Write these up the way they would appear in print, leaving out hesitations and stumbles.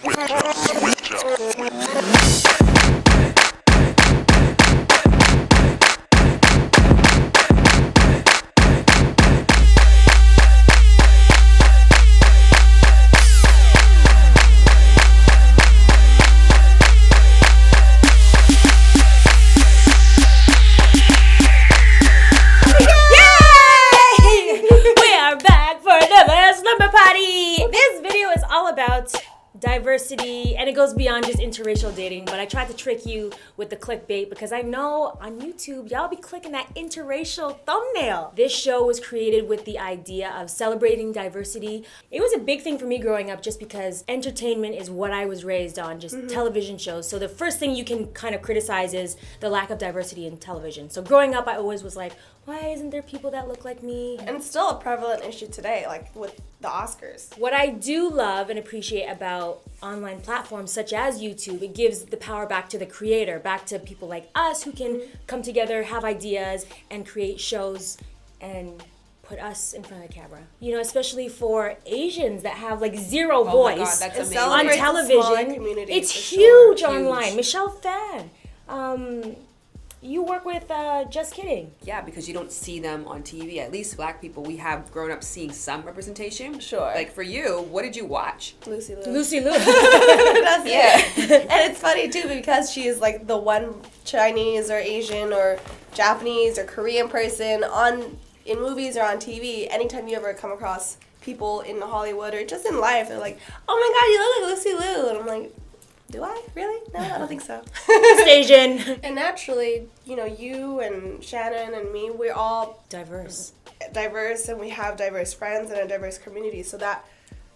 Switch up. Diversity, and it goes beyond just interracial dating, but I tried to trick you with the clickbait because I know on YouTube y'all be clicking that interracial thumbnail. This show was created with the idea of celebrating diversity. It was a big thing for me growing up just because entertainment is what I was raised on, just television shows. So the first thing you can kind of criticize is the lack of diversity in television. So growing up I always was like, why isn't there people that look like me? And it's still a prevalent issue today, like with the Oscars. What I do love and appreciate about online platforms such as YouTube, it gives the power back to the creator, back to people like us who can come together, have ideas, and create shows and put us in front of the camera. You know, especially for Asians that have like zero voice my God, that's amazing. on television. It's huge huge online. Michelle Pham. You work with Just Kidding. Yeah, because you don't see them on TV. At least Black people, we have grown up seeing some representation. Sure. Like for you, what did you watch? Lucy Liu. Lucy Liu. That's it. And it's funny too because she is like the one Chinese or Asian or Japanese or Korean person in movies or on TV. Anytime you ever come across people in Hollywood or just in life, they're like, "Oh my God, you look like Lucy Liu," and I'm like, do I? Really? No, I don't think so. Just Asian. And naturally, you know, you and Shannon and me, we're all diverse, and we have diverse friends and a diverse community. So that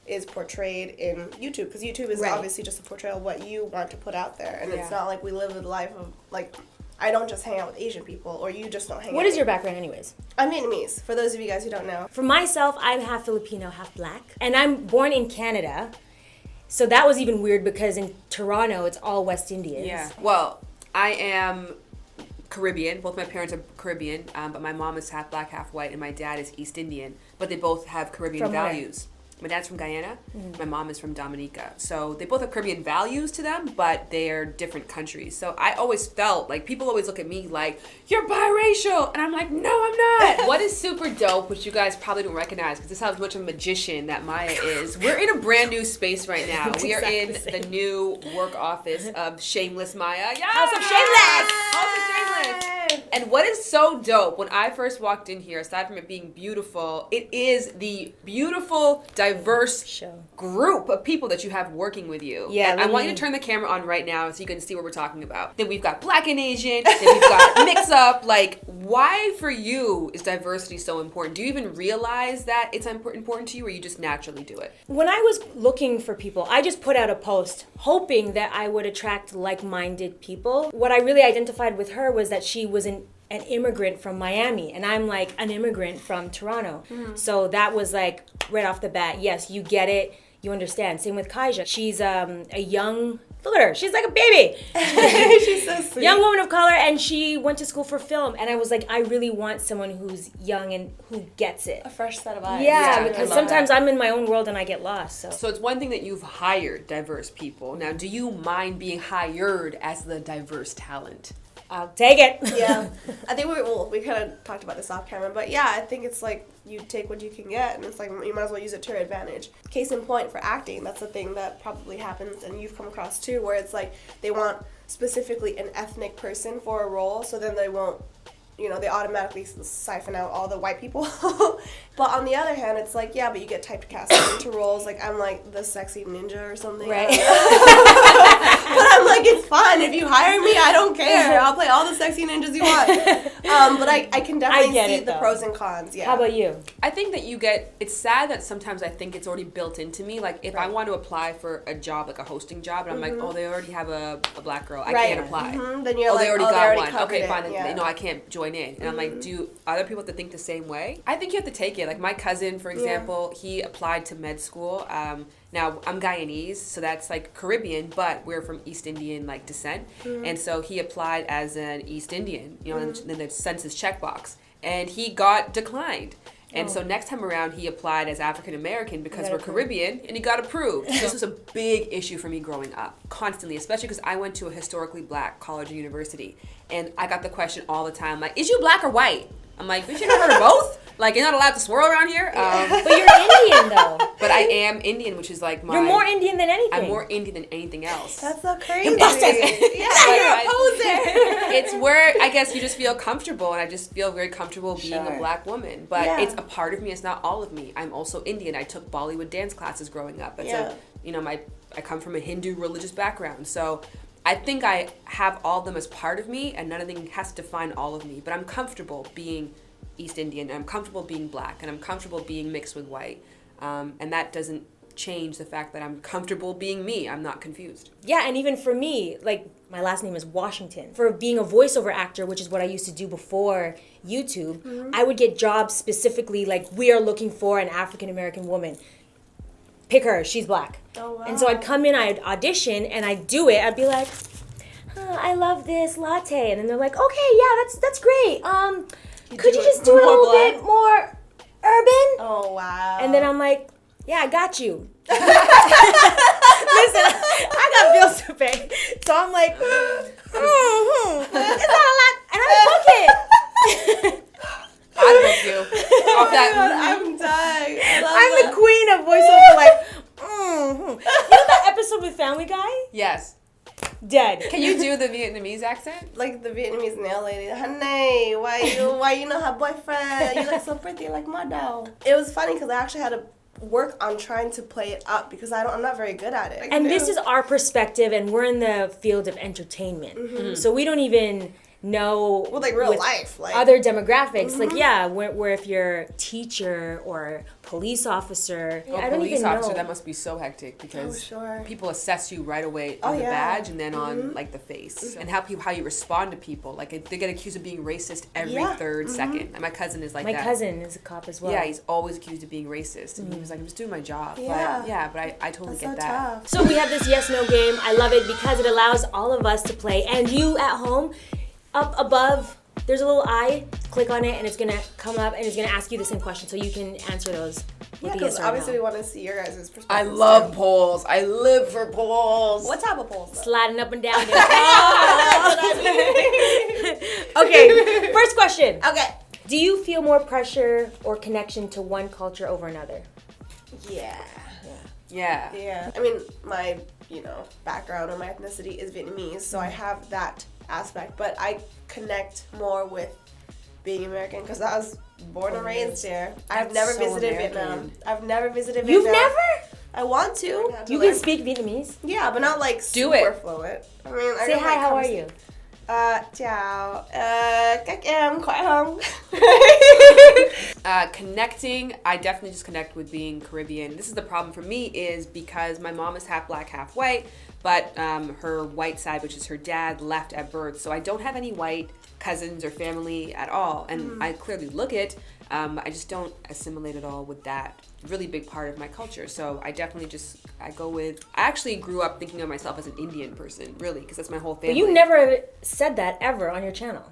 is portrayed in YouTube because YouTube is obviously just a portrayal of what you want to put out there. And it's not like we live a life of, like, I don't just hang out with Asian people or you just don't hang out. What is your background anyways? I'm Vietnamese, for those of you guys who don't know. For myself, I'm half Filipino, half Black. And I'm born in Canada. So that was even weird because in Toronto, it's all West Indians. Yeah. Well, I am Caribbean. Both my parents are Caribbean, but my mom is half Black, half white, and my dad is East Indian. But they both have Caribbean values. My dad's from Guyana. My mom is from Dominica. So they both have Caribbean values to them, but they are different countries. So I always felt like people always look at me like, you're biracial. And I'm like, no, I'm not. What is super dope, which you guys probably don't recognize because this is how much of a magician that Maya is. We're in a brand new space right now. We are in the new work office of Shameless Maya. Yes! House of Shameless! House of Shameless! And what is so dope, when I first walked in here, aside from it being beautiful, it is the beautiful, diverse group of people that you have working with you. Yeah, and I want you to turn the camera on right now so you can see what we're talking about. Then we've got Black and Asian, then we've got mix up. Like, why for you is diversity so important? Do you even realize that it's important to you, or you just naturally do it? When I was looking for people, I just put out a post hoping that I would attract like-minded people. What I really identified with her was that she was an immigrant from Miami, and I'm like an immigrant from Toronto. So that was like right off the bat, yes, you get it, you understand. Same with Kaija. She's a young, look at her, she's like a baby. She's so sweet. Young woman of color, and she went to school for film, and I was like, I really want someone who's young and who gets it. A fresh set of eyes. Yeah, because sometimes I'm in my own world and I get lost. So it's one thing that you've hired diverse people. Now, do you mind being hired as the diverse talent? I'll take it. Yeah. I think we kind of talked about this off camera, but yeah, I think it's like you take what you can get, and it's like you might as well use it to your advantage. Case in point for acting, that's the thing that probably happens, and you've come across too, where it's like they want specifically an ethnic person for a role, so then they won't, you know, they automatically siphon out all the white people. But on the other hand, it's like, yeah, but you get typecast into roles. Like, I'm like the sexy ninja or something. Right. But I'm like, it's fine. If you hire me, I don't care. I'll play all the sexy ninjas you want. But I can definitely see the pros and cons. Yeah. How about you? I think that it's sad that sometimes I think it's already built into me. Like, if I want to apply for a job, like a hosting job, and I'm like, oh, they already have a Black girl. I can't apply. Then you're like, they already got one. Okay, it. fine. Yeah. No, I can't join in. And I'm like, do other people have to think the same way? I think you have to take it. Like, my cousin, for example, he applied to med school. Now, I'm Guyanese, so that's like Caribbean, but we're from East Indian like descent. And so he applied as an East Indian, you know, and then the census checkbox. And he got declined. And so next time around, he applied as African American because we're Caribbean, and he got approved. This was a big issue for me growing up, constantly, especially because I went to a historically black college and university, and I got the question all the time, like, is you black or white? I'm like, bitch, you never heard of both? Like, you're not allowed to swirl around here? But you're Indian, though. But I am Indian, which is like my... You're more Indian than anything. I'm more Indian than anything else. That's so crazy. Yeah, you're a poser. It's where, I guess, you just feel comfortable, and I just feel very comfortable being a black woman. But it's a part of me, it's not all of me. I'm also Indian. I took Bollywood dance classes growing up. It's I come from a Hindu religious background, so... I think I have all of them as part of me, and none of them has to define all of me. But I'm comfortable being East Indian, and I'm comfortable being black, and I'm comfortable being mixed with white. And that doesn't change the fact that I'm comfortable being me. I'm not confused. Yeah, and even for me, like, my last name is Washington. For being a voiceover actor, which is what I used to do before YouTube, I would get jobs specifically like, we are looking for an African-American woman. Pick her, she's black. Oh, wow. And so I'd come in, I'd audition, and I'd do it. I'd be like, I love this latte. And then they're like, okay, yeah, that's great. Could you just do it a little bit more urban? Oh, wow. And then I'm like, yeah, I got you. Listen, I got bills to pay. So I'm like, it's not a lot. And I book it. I'd book you. Off that. I'm dying. I'm the queen of voiceover, like, You know that episode with Family Guy? Yes. Dead. Can you do the Vietnamese accent? Like the Vietnamese nail lady. Honey, why you not her boyfriend? You look so pretty like model. It was funny because I actually had to work on trying to play it up because I'm not very good at it. And this is our perspective, and we're in the field of entertainment. So we don't even know like real life, like other demographics. Like where if you're a teacher or police officer, I don't even know. That must be so hectic because people assess you right away on the badge and then on like the face and how you respond to people. Like they get accused of being racist every third second. And my cousin is like that. My cousin is a cop as well. Yeah, he's always accused of being racist, and he was like, "I'm just doing my job." But I totally get that. Tough. So we have this yes/no game. I love it because it allows all of us to play, and you at home. Up above, there's a little eye. Click on it, and it's gonna come up, and it's gonna ask you the same question, so you can answer those. Yeah, because obviously we want to see your guys' perspective. I love polls. I live for polls. What type of polls? Sliding up and down. Okay, first question. Okay. Do you feel more pressure or connection to one culture over another? Yeah. Yeah. I mean, my background or my ethnicity is Vietnamese, so I have that aspect, but I connect more with being American because I was born and raised here. I've never visited Vietnam. I've never visited Vietnam. You've never? I want to. You can speak Vietnamese? Yeah, but not like super fluent. I mean, say hi, how are you? Chào. Các em khỏe không? Connecting, I definitely just connect with being Caribbean. This is the problem for me is because my mom is half black, half white, but her white side, which is her dad, left at birth. So I don't have any white cousins or family at all. And I clearly look it. I just don't assimilate at all with that really big part of my culture. So I definitely I actually grew up thinking of myself as an Indian person, really, because that's my whole family. But you never said that ever on your channel.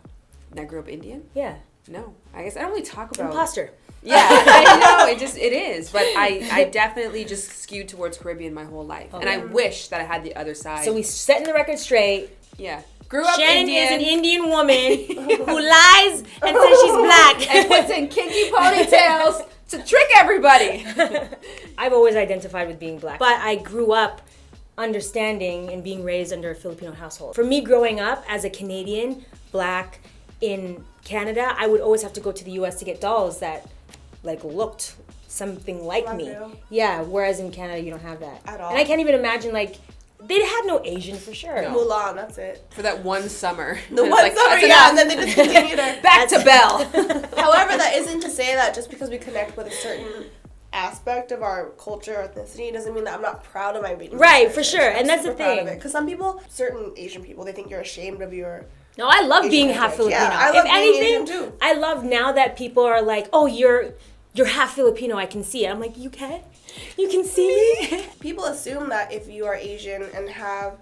And I grew up Indian? Yeah. No. I guess I don't really talk about... Imposter. Yeah, I know, it is. But I definitely just skewed towards Caribbean my whole life. And I wish that I had the other side. So we setting the record straight. Yeah. Grew up Shannon Indian. is an Indian woman who lies and says she's black. And puts in kinky ponytails to trick everybody. I've always identified with being black. But I grew up understanding and being raised under a Filipino household. For me, growing up as a Canadian, black, in Canada, I would always have to go to the US to get dolls that looked something like me. Yeah, whereas in Canada you don't have that. At all. And I can't even imagine they had no Asian for sure. No. Mulan, that's it. For that one summer. The one summer, yeah, and then they just continued back to Belle. However, that isn't to say that just because we connect with a certain aspect of our culture or ethnicity doesn't mean that I'm not proud of my Vietnamese. Right, for sure, and that's the thing. Because some people, certain Asian people, they think you're ashamed of your... No, I love being half Filipino. Yeah, I love being Asian too. I love now that people are like, oh, you're half Filipino, I can see it. I'm like, you can? You can see me? People assume that if you are Asian and have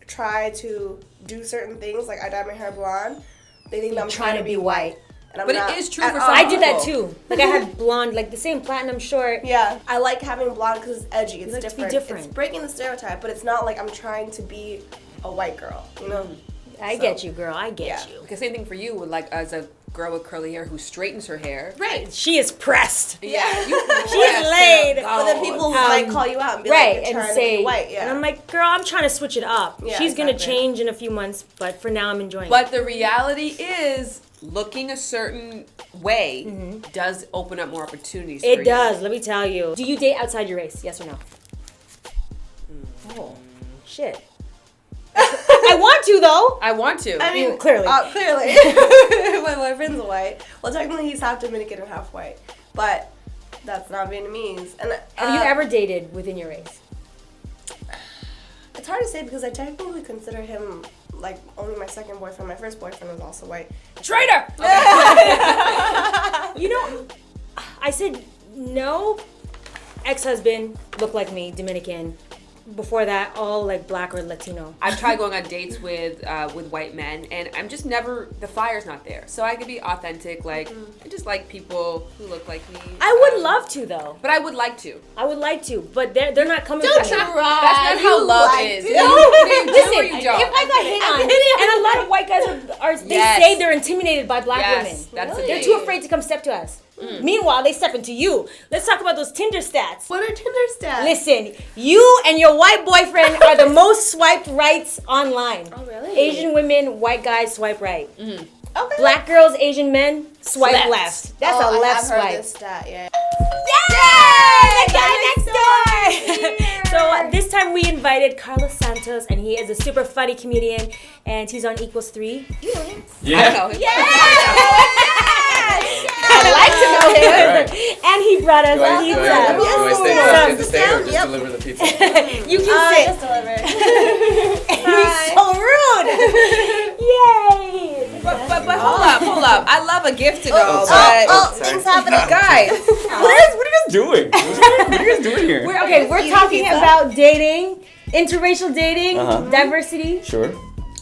tried to do certain things, like I dyed my hair blonde, they think that I'm trying to be white. And I'm But not it is true at for all. some I did that people. too. Like I had blonde, like the same platinum short. Yeah, I like having blonde because it's edgy. It's like to be different. different. It's breaking the stereotype, but it's not like I'm trying to be a white girl. You know. I get you, girl. I get you. Because same thing for you, with like as a girl with curly hair who straightens her hair. Right. She is pressed. Yeah, She's laid. But then people might call you out and be Right, like, "You're and trying say, to be white." Yeah. and I'm like, girl, I'm trying to switch it up. Yeah, She's gonna exactly. change in a few months, but for now, I'm enjoying it. But the reality is, looking a certain way does open up more opportunities for you. It does. Let me tell you. Do you date outside your race? Yes or no? Oh, shit. I want to though. I want to. I mean, clearly. clearly. My boyfriend's white. Well, technically, he's half Dominican and half white, but that's not Vietnamese. And Have you ever dated within your race? It's hard to say because I technically consider him like only my second boyfriend. My first boyfriend was also white. Traitor. You know, I said no. Ex-husband looked like me, Dominican. Before that, all like black or Latino. I've tried going on dates with white men, and I'm just never, the fire's not there. So I could be authentic, like, I just like people who look like me. I would love to though. But I would like to. I would like to, but they're not coming. Don't from me. try. That's not how love like is. to. You do Listen, or you don't. if I got hit on, and a lot of white guys are they Yes. say they're intimidated by black Yes, women. that's the They're thing. too afraid to come step to us. Meanwhile, they step into you. Let's talk about those Tinder stats. What are Tinder stats? Listen, you and your white boyfriend are the most swiped rights online. Oh, really? Asian women, white guys swipe right. Okay. Black girls, Asian men swipe Left. left. That's Oh, a left I have heard swipe. this stat, yeah. Yay! The guy next door! So this time we invited Carlos Santos, and he is a super funny comedian, and he's on Equals 3. You know him? I know him. I'd like to know him. And he brought us Do I pizza. stay to stay or just Yep. deliver the pizza? You can sit. Just deliver. He's so rude. Yay! But hold up. I love a gift and all, sorry. but Things happening. guys, What are you guys doing? What are you guys doing here? We're You talking pizza? about dating, interracial dating, Uh-huh. diversity. Sure.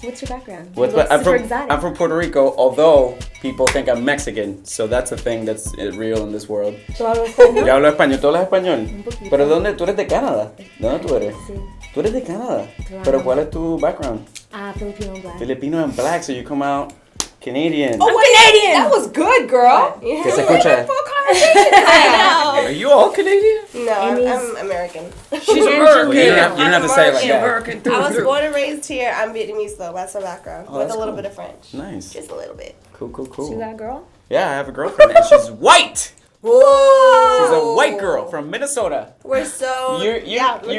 What's your background? What's You look I'm super from exotic. I'm from Puerto Rico, although people think I'm Mexican, so that's a thing that's real in this world. ¿Tú hablas español? Yo hablo español, ¿tú hablas español? Un poquito. ¿Pero dónde? ¿Tú eres de Canadá? ¿De dónde tú eres? Sí. Tú eres de Canadá. Claro. ¿Pero cuál es tu background? Filipino black. Filipino and black, so you come out Canadian. I'm Canadian! that was good, girl. Que se escucha? Full conversation. Are you all Canadian? No, Amy's- I'm American. She's Well, you don't have to say it like that. American. I was born and raised here. I'm Vietnamese though. That's my background. Oh, with that's a little cool. bit of French. Nice. Just a little bit. Cool, cool, cool. You got a girl? Yeah, I have a girlfriend and she's white. Whoa! She's a white girl from Minnesota. We're so we're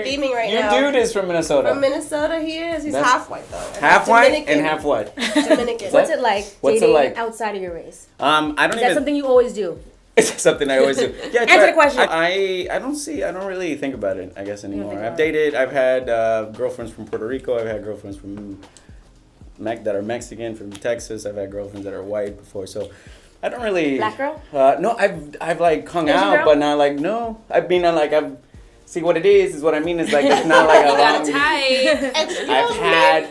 beaming right your now. Your dude is from Minnesota. From Minnesota, he is. He's That's- half white though. half white Dominican. and half what? Dominican. What's it like What's it dating like? outside of your race? I don't Is that even. something you always do? It's something I always do. Yeah, Answer the question. I don't really think about it, I guess, anymore. think I've about it. dated, I've had girlfriends from Puerto Rico, I've had girlfriends from that are Mexican, from Texas, I've had girlfriends that are white before, so I don't really. Black girl? No, I've like hung Asian out, girl? but not like, no. I mean, not like I've. See what it is what I mean is like it's not like a long. I've had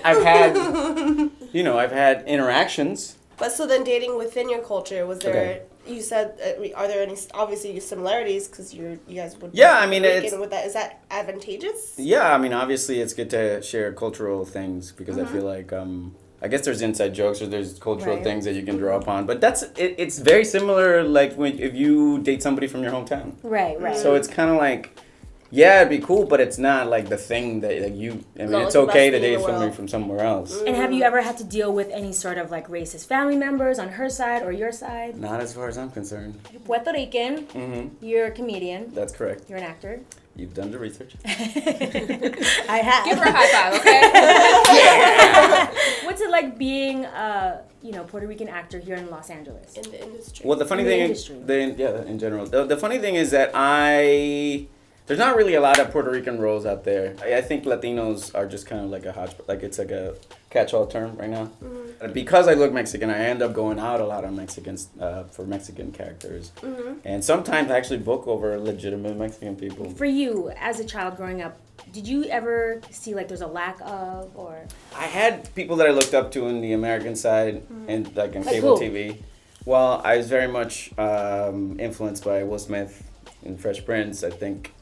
I've had interactions. But so then dating within your culture, was there? Okay. You said, are there any obviously similarities because you guys would? Yeah, I mean, be it's- with that. Is that advantageous? Yeah, I mean, obviously, it's good to share cultural things because I feel like I guess there's inside jokes or there's cultural Right. things that you can draw upon, but it's very similar like if you date somebody from your hometown. Right, right. So it's kind of like, yeah, it'd be cool, but it's not like the thing that like you. I mean, No, it's it's the okay best to thing in date the somebody world. from somewhere else. And have you ever had to deal with any sort of like racist family members on her side or your side? Not as far as I'm concerned. You're Puerto Rican. Mm-hmm. You're a comedian. That's correct. You're an actor. You've done the research. I have. Give her a high five, okay? What's it like being a Puerto Rican actor here in Los Angeles? In the industry. Well, the funny In the thing industry. in general. The funny thing is that there's not really a lot of Puerto Rican roles out there. I think Latinos are just kind of like a hodgepodge, like it's like a catch-all term right now. Because I look Mexican, I end up going out a lot on Mexicans for Mexican characters, and sometimes I actually book over legitimate Mexican people. For you, as a child growing up, did you ever see like there's a lack of or? I had people that I looked up to in the American side and like on Like cable who? TV. Well, I was very much influenced by Will Smith in Fresh Prince. I think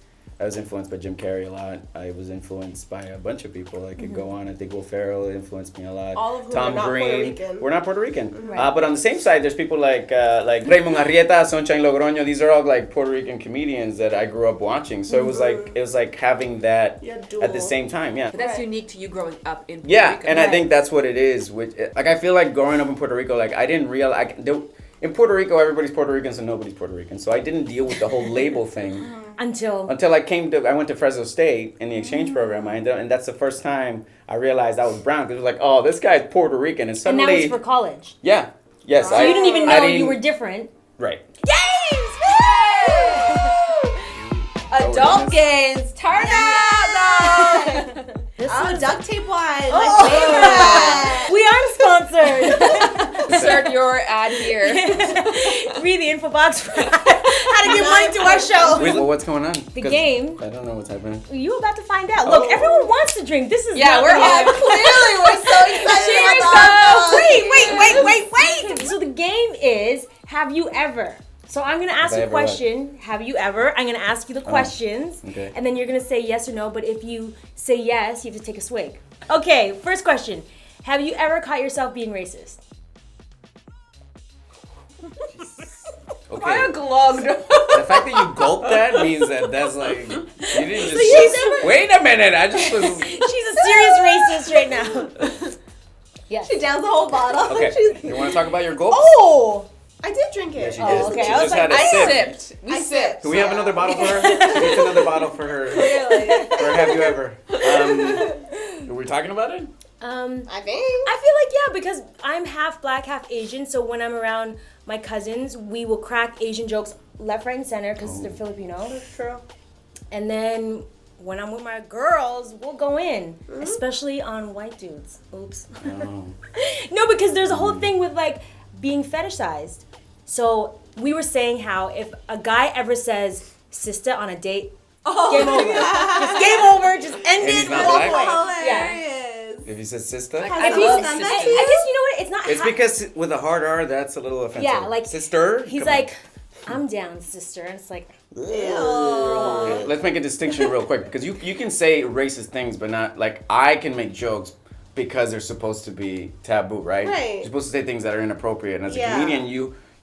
I was influenced by Jim Carrey a lot. I was influenced by a bunch of people. I could go on. I think Will Ferrell influenced me a lot. All of whom Tom are not Green. Puerto Rican. We're not Puerto Rican. Right. But on the same side, there's people like Raymond Arrieta, Sunshine Logroño. These are all like Puerto Rican comedians that I grew up watching. So it was like having that dual. at the same time. Yeah. But that's Right. unique to you growing up in Puerto Yeah, Rico. and I think that's what it is. Which, like, I feel like growing up in Puerto Rico, like, I didn't realize... in Puerto Rico, everybody's Puerto Rican, so nobody's Puerto Rican. So I didn't deal with the whole label thing Until I went to Fresno State in the exchange program. And that's the first time I realized I was brown. Because it was like, oh, this guy's Puerto Rican. And and suddenly... that was for college. Yeah. Yes. So you didn't even know you were different. Right. Games! Adult games, turn up! Duct tape wine. Oh. My favorite. We aren't sponsored. Insert your ad here. Read the info box for how to give money to our show. Wait, well, what's going on? The game. I don't know what's happening. You're about to find out. Look, everyone wants to drink. This is Yeah, not we're the all game. clearly we're so excited. Cheers, about though. the Wait. So the game is, have you ever? So I'm gonna ask Have I you a ever what? question. Have you ever? I'm gonna ask you the questions, okay. and then you're gonna say yes or no. But if you say yes, you have to take a swig. Okay. First question: have you ever caught yourself being racist? Okay. glugged. The fact that you gulped that means that's like... You didn't just... you Wait a minute. I just was... She's a serious racist right now. Yes. She downs the whole bottle. Okay. She's- You want to talk about your gulps? Oh. I did drink it. Yeah, she did. okay. She I was just like, had a I sip. sipped. We I sipped. sipped. Can we have another bottle for her? It's another bottle for her. Really? For have you ever? Are we talking about it? I think. I feel like, yeah, because I'm half black, half Asian, so when I'm around my cousins, we will crack Asian jokes left, right, and center because they're Filipino. True. And then when I'm with my girls, we'll go in, especially on white dudes. Oops. Oh. No, because there's a whole thing with like being fetishized. So we were saying how if a guy ever says sister on a date, game over. Just game over. Just end And it. he's not walk black? away. Yeah. Hilarious. If he says sister? If I he's, love I sister. guess you know what? It's not. It's because with a hard R, that's a little offensive. Yeah, like sister? He's Come on. like, I'm down, sister. And it's like, Yeah, let's make a distinction real quick because you can say racist things, but not like I can make jokes because they're supposed to be taboo, right? Right. You're supposed to say things that are inappropriate, and as a Yeah. comedian,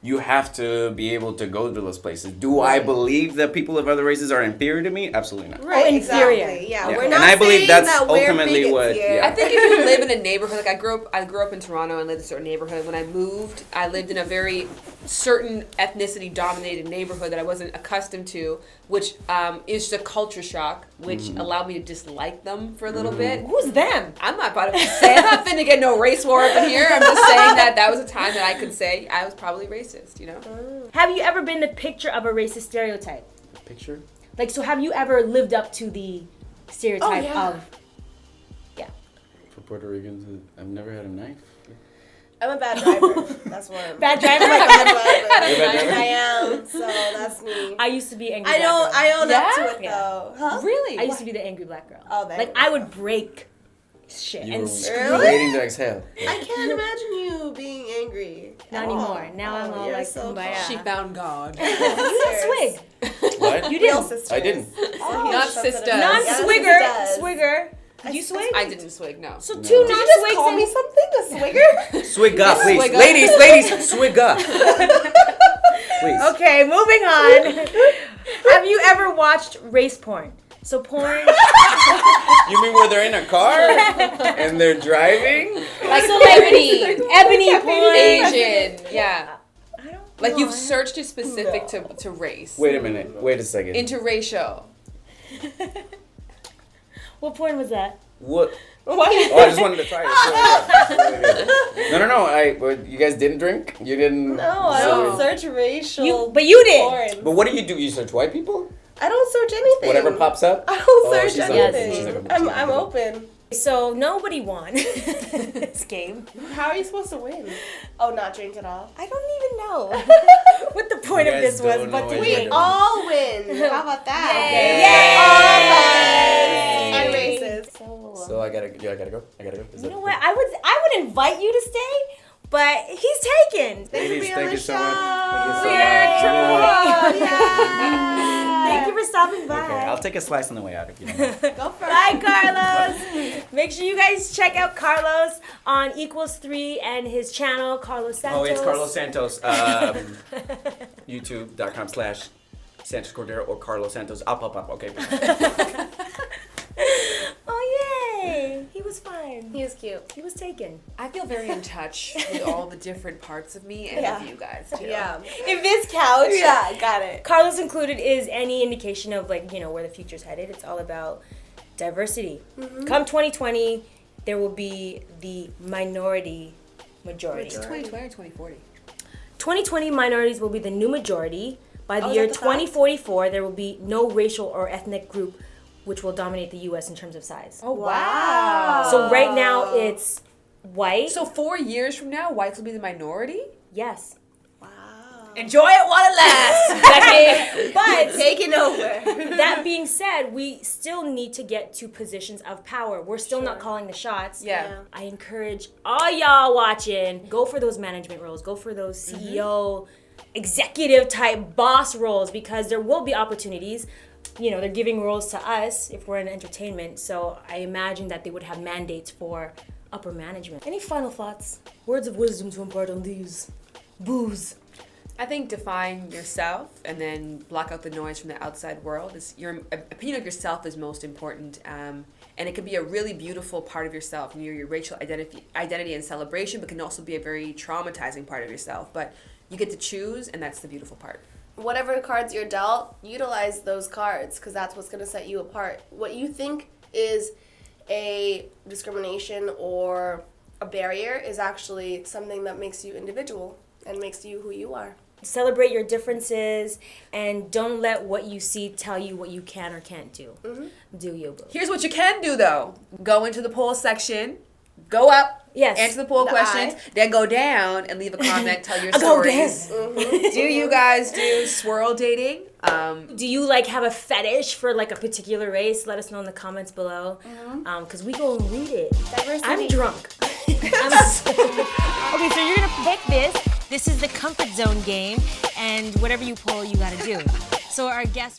you have to be able to go to those places. Do I believe that people of other races are inferior to me? Absolutely not. Right, inferior. exactly. Yeah, Yeah. we're And not I believe saying that's that we're ultimately bigots what- here. yeah. I think if you live in a neighborhood, like I grew up in Toronto and lived in a certain neighborhood. When I moved, I lived in a very certain ethnicity dominated neighborhood that I wasn't accustomed to, which is just a culture shock, which allowed me to dislike them for a little bit. who's them? I'm not about to say, I'm not finna get no race war up in here. I'm just saying that was a time that I could say I was probably racist, you know? Have you ever been the picture of a racist stereotype? Picture? Like, so have you ever lived up to the stereotype yeah. of? Yeah. For Puerto Ricans, I've never had a knife. I'm a bad driver. That's what I'm. Bad driver? I'm a Like, bad driver. You're a bad driver? I am. So that's me. I used to be angry. I black don't. girl. I own up to Yeah? it Yeah. though. Huh? Really? I used to be the angry black girl. Oh, there like you go. I would break shit You and were scream. Really? waiting to exhale. I can't imagine you being angry. Not at all. anymore. Now I'm all you're like, so kumbaya. calm. She found God. You didn't swig. What? You Real didn't. sisters. I didn't. Oh, Not something sisters. else. Yes, Non-swigger. it does. Swigger. Did you swig? I didn't swig, no. So No. two Did you Did you non-swigs. just call me and- something? A swigger? Swig up, please. Swig up. Ladies, swig up. Please. Okay, moving on. Have you ever watched race porn? So porn. You mean where they're in a car and they're driving? Like Celebrity. Ebony porn. Asian, yeah. I don't Like know. you've searched it specific to race. Wait a minute. Wait a second. Interracial. What porn was that? What? What? Oh, I just wanted to try it. It's really good. It's really good. No. But you guys didn't drink? You didn't? No, I don't So- search racial. But you did. porn. But what do? You search white people? I don't search anything. Whatever pops up? I don't Oh, search she's like- anything. she's like a- I'm open. So nobody won this game. How are you supposed to win? Oh, not drink at all. I don't even know what the point You of guys this was, don't but know to what We you're drink. doing. all win. How about that? Yay! All of us. I'm racist. couple of So I gotta go. Is You that- know what? I would invite you to stay, but he's taken. Ladies, thank you so much. Thank you for stopping by. Okay, I'll take a slice on the way out if you don't mind. Go for it. Bye, Carlos. Make sure you guys check out Carlos on =3 and his channel, Carlos Santos. Oh, it's Carlos Santos. YouTube.com/Santos Cordero or Carlos Santos. I'll pop up. Okay. Oh, yay. He was fun. He was cute. He was taken. I feel very in touch with all the different parts of me and Yeah. of you guys too. Yeah. If this couch, Yeah, got it. Carlos included, is any indication of like, you know, where the future's headed, it's all about diversity. Come 2020, there will be the minority majority. It's 2020 or 2040. 2020 minorities will be the new majority. By the Oh, is year that the fact? 2044, there will be no racial or ethnic group which will dominate the U.S. in terms of size. Oh Wow. So right now it's white. So 4 years from now, whites will be the minority? Yes. Wow. Enjoy it while it lasts. But Taking over. that being said, we still need to get to positions of power. We're still not Sure. calling the shots. Yeah. I encourage all y'all watching, go for those management roles, go for those CEO, executive type boss roles, because there will be opportunities. You know, they're giving roles to us if we're in entertainment, so I imagine that they would have mandates for upper management. Any final thoughts? Words of wisdom to impart on these boos. I think define yourself and then block out the noise from the outside world. Your opinion of yourself is most important, and it can be a really beautiful part of yourself. Your racial identity and celebration, but can also be a very traumatizing part of yourself. But you get to choose, and that's the beautiful part. Whatever cards you're dealt, utilize those cards because that's what's going to set you apart. What you think is a discrimination or a barrier is actually something that makes you individual and makes you who you are. Celebrate your differences and don't let what you see tell you what you can or can't do. Do you, boo? Here's what you can do, though. Go into the poll section, go up, Yes. answer the poll The questions, eye. then go down and leave a comment, tell your I'll go stories. Do you guys do swirl dating? Do you like have a fetish for like a particular race? Let us know in the comments below. Cause we go and read it. Diversity. I'm drunk. Okay, so you're gonna pick this. This is the comfort zone game, and whatever you pull, you gotta do. So our guest.